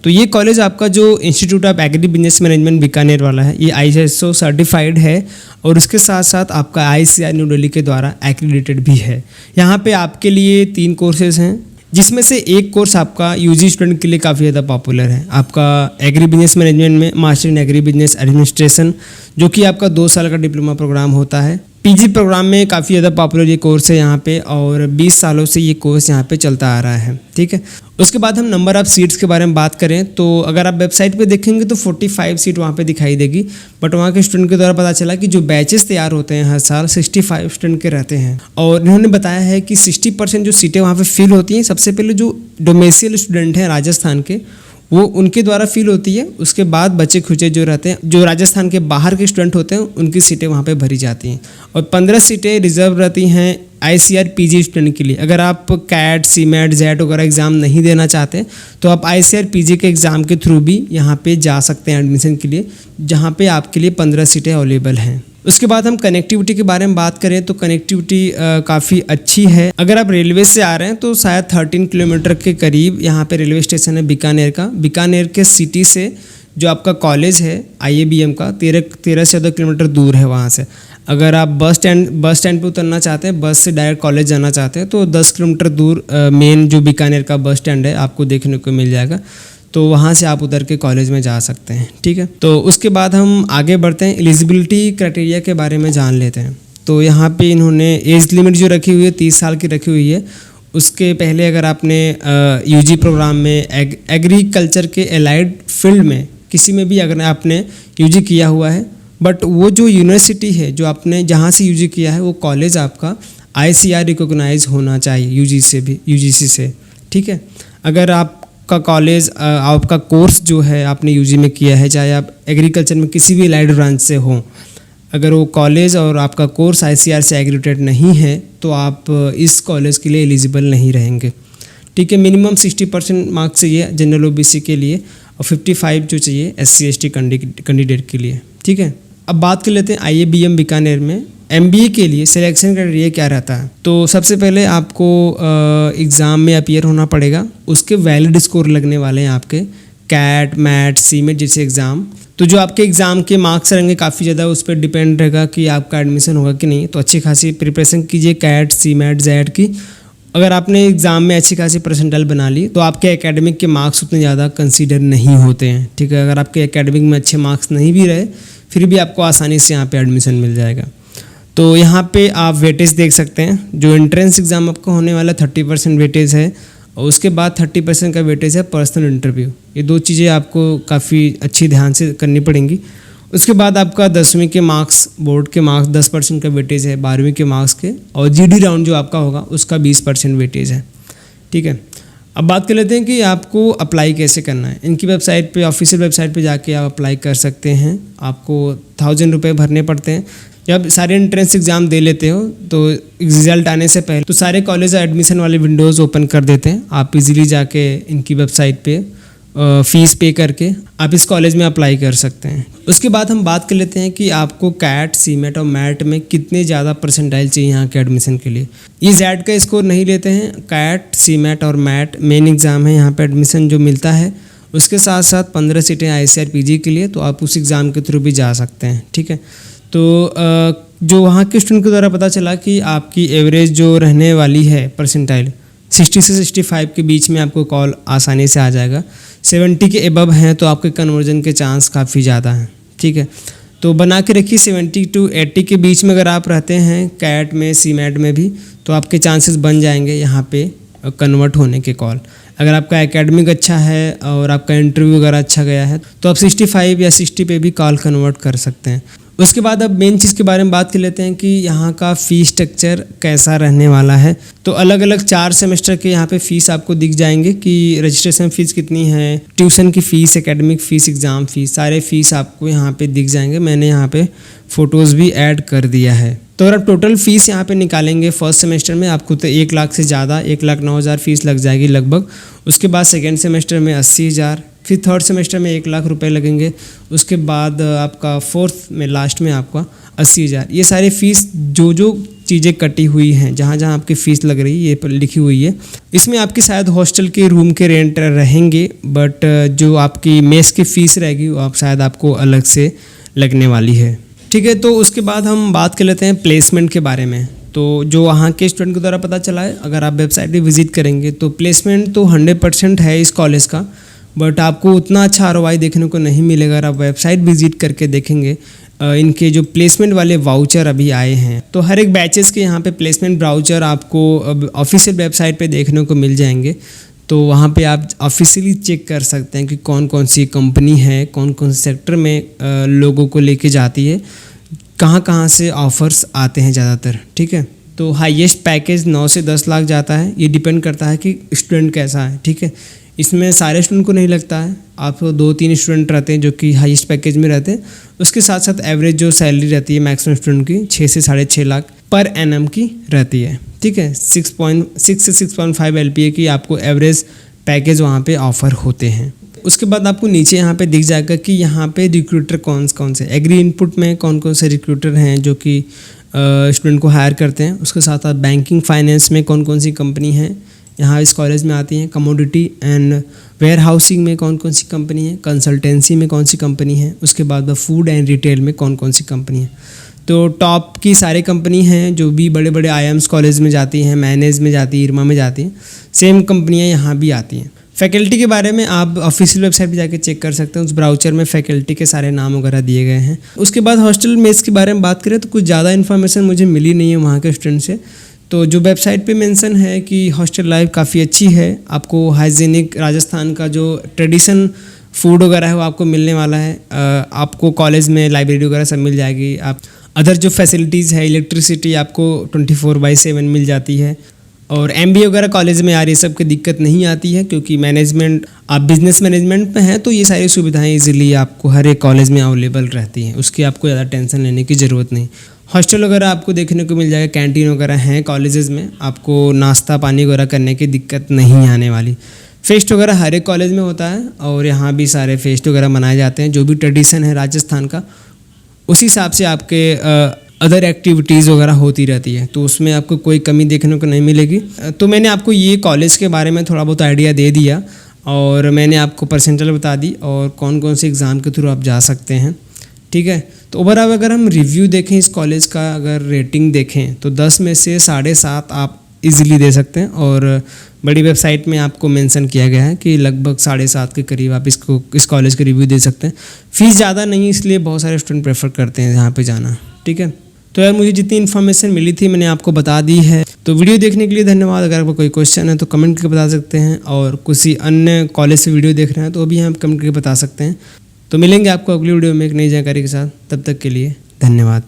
तो ये कॉलेज आपका जो institute of agri business management Bikaner वाला है, ये ISO सर्टिफाइड है और उसके साथ साथ आपका ICAR न्यू दिल्ली के द्वारा एक्रीडिटेड भी है। यहाँ पे आपके लिए 3 कोर्सेज हैं, जिसमें से एक कोर्स आपका यूजी स्टूडेंट के लिए काफ़ी ज़्यादा पॉपुलर है, आपका एग्री बिजनेस मैनेजमेंट में master in agri business administration, जो कि आपका 2 साल का डिप्लोमा प्रोग्राम होता है। PG प्रोग्राम में काफ़ी ज़्यादा पॉपुलर ये कोर्स है यहाँ पे, और 20 सालों से ये कोर्स यहाँ पे चलता आ रहा है। ठीक है, उसके बाद हम नंबर ऑफ़ सीट्स के बारे में बात करें तो अगर आप वेबसाइट पे देखेंगे तो 45 सीट वहाँ पे दिखाई देगी, बट वहाँ के स्टूडेंट के द्वारा पता चला कि जो बैचेस तैयार होते हैं हर साल 65 स्टूडेंट के रहते हैं। और इन्होंने बताया है कि 60% जो सीटें वहाँ पे फिल होती हैं, सबसे पहले जो डोमेसियल स्टूडेंट हैं राजस्थान के, वो उनके द्वारा फिल होती है। उसके बाद बच्चे खुचे जो रहते हैं, जो राजस्थान के बाहर के स्टूडेंट होते हैं, उनकी सीटें वहाँ पे भरी जाती हैं। और 15 सीटें रिजर्व रहती हैं ICAR PG स्टूडेंट के लिए। अगर आप CAT, CMAT, ZET वगैरह एग्ज़ाम नहीं देना चाहते तो आप ICAR PG के एग्ज़ाम के थ्रू भी यहाँ पे जा सकते हैं एडमिशन के लिए, जहाँ पे आपके लिए 15 सीटें अवेलेबल हैं। उसके बाद हम कनेक्टिविटी के बारे में बात करें तो कनेक्टिविटी काफ़ी अच्छी है। अगर आप रेलवे से आ रहे हैं तो शायद 13 किलोमीटर के करीब यहाँ पे रेलवे स्टेशन है बीकानेर का। बीकानेर के सिटी से जो आपका कॉलेज है IABM का 13 से 14 किलोमीटर दूर है वहाँ से। अगर आप बस स्टैंड पे उतरना चाहते हैं, बस से डायरेक्ट कॉलेज जाना चाहते हैं तो 10 किलोमीटर दूर मेन जो बीकानेर का बस स्टैंड है आपको देखने को मिल जाएगा, तो वहाँ से आप उतर के कॉलेज में जा सकते हैं। ठीक है, तो उसके बाद हम आगे बढ़ते हैं, एलिजिबिलिटी क्राइटेरिया के बारे में जान लेते हैं। तो यहाँ पे इन्होंने एज लिमिट जो रखी हुई है 30 साल की रखी हुई है। उसके पहले अगर आपने UG प्रोग्राम में एग्रीकल्चर के एलाइड फील्ड में किसी में भी अगर आपने UG किया हुआ है, बट वो जो यूनिवर्सिटी है जो आपने जहाँ से UG किया है वो कॉलेज आपका ICAR रिकॉग्नाइज होना चाहिए UGC से। ठीक है, अगर आपका कॉलेज आपका कोर्स जो है आपने UG में किया है, चाहे आप एग्रीकल्चर में किसी भी एलाइड ब्रांच से हो, अगर वो कॉलेज और आपका कोर्स ICAR से एग्रीडेटेड नहीं है तो आप इस कॉलेज के लिए एलिजिबल नहीं रहेंगे। ठीक है, मिनिमम 60% मार्क्स चाहिए जनरल OBC के लिए और 55 जो चाहिए SC ST कैंडिडेट के लिए। ठीक है, अब बात कर लेते हैं IABM बीकानेर में MBA के लिए सिलेक्शन क्राइटेरिया क्या रहता है। तो सबसे पहले आपको एग्ज़ाम में अपीयर होना पड़ेगा, उसके वैलिड स्कोर लगने वाले हैं आपके CAT, MAT, CMAT जैसे एग्ज़ाम। तो जो आपके एग्ज़ाम के मार्क्स रहेंगे काफ़ी ज़्यादा उस पर डिपेंड रहेगा कि आपका एडमिशन होगा कि नहीं। तो अच्छी खासी प्रिपरेशन कीजिए CAT, CMAT, ZET की। अगर आपने एग्ज़ाम में अच्छी खासी परसेंटाइल बना ली तो आपके एकेडमिक के मार्क्स उतने ज़्यादा कंसीडर नहीं होते हैं। ठीक है, अगर आपके एकेडमिक में अच्छे मार्क्स नहीं भी रहे फिर भी आपको आसानी से यहाँ पे एडमिशन मिल जाएगा। तो यहाँ पे आप वेटेज देख सकते हैं, जो एंट्रेंस एग्ज़ाम आपका होने वाला 30% वेटेज है और उसके बाद 30% का वेटेज है पर्सनल इंटरव्यू। ये 2 चीज़ें आपको काफ़ी अच्छी ध्यान से करनी पड़ेंगी। उसके बाद आपका 10वीं के मार्क्स, बोर्ड के मार्क्स 10% का वेटेज है 12वीं के मार्क्स के, और GD राउंड जो आपका होगा उसका 20% वेटेज है। ठीक है, अब बात कर लेते हैं कि आपको अप्लाई कैसे करना है। इनकी वेबसाइट पे, ऑफिशियल वेबसाइट पे जाके आप अप्लाई कर सकते हैं। आपको 1000 रुपये भरने पड़ते हैं। जब सारे एंट्रेंस एग्ज़ाम दे लेते हो तो रिजल्ट आने से पहले तो सारे कॉलेज एडमिशन वाले विंडोज़ ओपन कर देते हैं। आप इजीली जाके इनकी वेबसाइट पे फ़ीस पे करके आप इस कॉलेज में अप्लाई कर सकते हैं। उसके बाद हम बात कर लेते हैं कि आपको CAT, CMAT और MAT में कितने ज़्यादा परसेंटाइल चाहिए यहाँ के एडमिशन के लिए। ये ZET का स्कोर नहीं लेते हैं। CAT, CMAT और MAT मेन एग्ज़ाम है यहाँ पे एडमिशन जो मिलता है। उसके साथ साथ 15 सीटें ICAR PG के लिए, तो आप उस एग्ज़ाम के थ्रू भी जा सकते हैं। ठीक है, तो जो वहाँ के स्टूडेंट के द्वारा पता चला कि आपकी एवरेज जो रहने वाली है परसेंटाइल 60 से 65 के बीच में आपको कॉल आसानी से आ जाएगा। 70 के एबव हैं तो आपके कन्वर्जन के चांस काफ़ी ज़्यादा हैं। ठीक है, तो बना के रखिए 70 to 80 के बीच में अगर आप रहते हैं CAT में, CMAT में भी, तो आपके चांसेस बन जाएंगे यहाँ पे कन्वर्ट होने के कॉल। अगर आपका एकेडमिक अच्छा है और आपका इंटरव्यू वगैरह अच्छा गया है तो आप 65 या 60 पे भी कॉल कन्वर्ट कर सकते हैं। उसके बाद अब मेन चीज़ के बारे में बात कर लेते हैं कि यहाँ का फ़ीस स्ट्रक्चर कैसा रहने वाला है। तो अलग अलग 4 सेमेस्टर के यहाँ पे फ़ीस आपको दिख जाएंगे कि रजिस्ट्रेशन फ़ीस कितनी है, ट्यूशन की fees, academic fees, exam fees, सारे फ़ीस आपको यहाँ पे दिख जाएंगे। मैंने यहाँ पे फ़ोटोज़ भी ऐड कर दिया है। तो अगर आप टोटल फ़ीस यहाँ पे निकालेंगे फर्स्ट सेमेस्टर में आपको तो 1 लाख से ज़्यादा 1,09,000 फ़ीस लग जाएगी लगभग। उसके बाद सेकेंड सेमेस्टर में 80,000, फिर थर्ड सेमेस्टर में 1 लाख रुपए लगेंगे। उसके बाद आपका फोर्थ में लास्ट में आपका 80,000। ये सारे फ़ीस जो चीज़ें कटी हुई हैं, जहाँ जहाँ आपकी फ़ीस लग रही है ये पर लिखी हुई है। इसमें आपके शायद हॉस्टल के रूम के रेंट रहेंगे, बट जो आपकी मेस की फ़ीस रहेगी वो शायद आपको अलग से लगने वाली है। ठीक है, तो उसके बाद हम बात कर लेते हैं प्लेसमेंट के बारे में। तो जो वहाँ के स्टूडेंट के द्वारा पता चला है, अगर आप वेबसाइट पे विजिट करेंगे तो प्लेसमेंट तो 100% है इस कॉलेज का, बट आपको उतना अच्छा ROI देखने को नहीं मिलेगा। अगर आप वेबसाइट विजिट करके देखेंगे इनके जो प्लेसमेंट वाले वाउचर अभी आए हैं, तो हर एक बैचेस के यहाँ पे प्लेसमेंट वाउचर आपको ऑफिशियल वेबसाइट पे देखने को मिल जाएंगे। तो वहाँ पे आप ऑफिशियली चेक कर सकते हैं कि कौन कौन सी कंपनी है, कौन कौन से सेक्टर में लोगों को लेके जाती है, कहाँ कहाँ से ऑफ़र्स आते हैं ज़्यादातर। ठीक है, तो हाईएस्ट पैकेज 9 से 10 लाख जाता है। ये डिपेंड करता है कि स्टूडेंट कैसा है। ठीक है, इसमें सारे स्टूडेंट को नहीं लगता है, आप 2-3 स्टूडेंट रहते हैं जो कि हाईएस्ट पैकेज में रहते हैं। उसके साथ साथ एवरेज जो सैलरी रहती है मैक्सिमम स्टूडेंट की 6 से 6.5 लाख पर एनम की रहती है। ठीक है, 6 से 6.5 LPA की आपको एवरेज पैकेज वहाँ पे ऑफ़र होते हैं। उसके बाद आपको नीचे यहाँ पे दिख जाएगा कि यहाँ पे रिक्रूटर कौन से एग्री इनपुट में कौन से रिक्रूटर हैं जो कि स्टूडेंट को हायर करते हैं। उसके साथ साथ बैंकिंग फाइनेंस में कौन सी कंपनी हैं यहाँ इस कॉलेज में आती हैं, कमोडिटी एंड वेयर हाउसिंग में कौन सी कंपनी है, कंसल्टेंसी में कौन सी कंपनी है, उसके बाद फूड एंड रिटेल में कौन सी कंपनी है। तो टॉप की सारी कंपनी हैं जो भी बड़े बड़े IIMs कॉलेज में जाती हैं, मैनेज में जाती है, इरमा में जाती हैं, सेम कंपनियाँ यहाँ भी आती हैं। फैकल्टी के बारे में आप ऑफिशियल वेबसाइट पे जाके चेक कर सकते हैं, उस ब्राउचर में फैकल्टी के सारे नाम वगैरह दिए गए हैं। उसके बाद हॉस्टल मेस के बारे में बात करें तो कुछ ज़्यादा इन्फॉर्मेशन मुझे मिली नहीं है वहाँ के स्टूडेंट से। तो जो वेबसाइट पे मेंशन है कि हॉस्टल लाइफ काफ़ी अच्छी है, आपको हाइजीनिक राजस्थान का जो ट्रेडिशन फूड वगैरह है वो आपको मिलने वाला है। आपको कॉलेज में लाइब्रेरी वगैरह सब मिल जाएगी। आप अदर जो फैसिलिटीज़ है, इलेक्ट्रिसिटी आपको 24/7 मिल जाती है। और MBA वगैरह कॉलेज में यार ये सब की दिक्कत नहीं आती है, क्योंकि मैनेजमेंट आप बिजनेस मैनेजमेंट में हैं तो ये सारी सुविधाएं इजीली आपको हर एक कॉलेज में अवेलेबल रहती हैं, उसकी आपको ज़्यादा टेंशन लेने की ज़रूरत नहीं। हॉस्टल वगैरह आपको देखने को मिल जाएगा, कैंटीन वगैरह हैं कॉलेजेस में, आपको नाश्ता पानी वगैरह करने की दिक्कत नहीं आने वाली। फेस्ट वगैरह हर एक कॉलेज में होता है और यहाँ भी सारे फेस्ट वगैरह मनाए जाते हैं। जो भी ट्रेडिशन है राजस्थान का, उस हिसाब से आपके अदर एक्टिविटीज़ वगैरह होती रहती है, तो उसमें आपको कोई कमी देखने को नहीं मिलेगी। तो मैंने आपको ये कॉलेज के बारे में थोड़ा बहुत आइडिया दे दिया और मैंने आपको परसेंटेज बता दी और कौन से एग्ज़ाम के थ्रू आप जा सकते हैं। ठीक है, तो ओवरऑल अगर हम रिव्यू देखें इस कॉलेज का, अगर रेटिंग देखें तो 10 में से 7.5 आप इजीली दे सकते हैं। और बड़ी वेबसाइट में आपको मेंशन किया गया है कि लगभग 7.5 के करीब आप इस कॉलेज के रिव्यू दे सकते हैं। फ़ीस ज़्यादा नहीं, इसलिए बहुत सारे स्टूडेंट प्रेफर करते हैं यहाँ पे जाना। ठीक है, तो यार मुझे जितनी इन्फॉर्मेशन मिली थी मैंने आपको बता दी है। तो वीडियो देखने के लिए धन्यवाद। अगर आपको कोई क्वेश्चन है तो कमेंट करके बता सकते हैं, और किसी अन्य कॉलेज से वीडियो देख रहे हैं तो भी हम कमेंट करके बता सकते हैं। तो मिलेंगे आपको अगली वीडियो में एक नई जानकारी के साथ, तब तक के लिए धन्यवाद।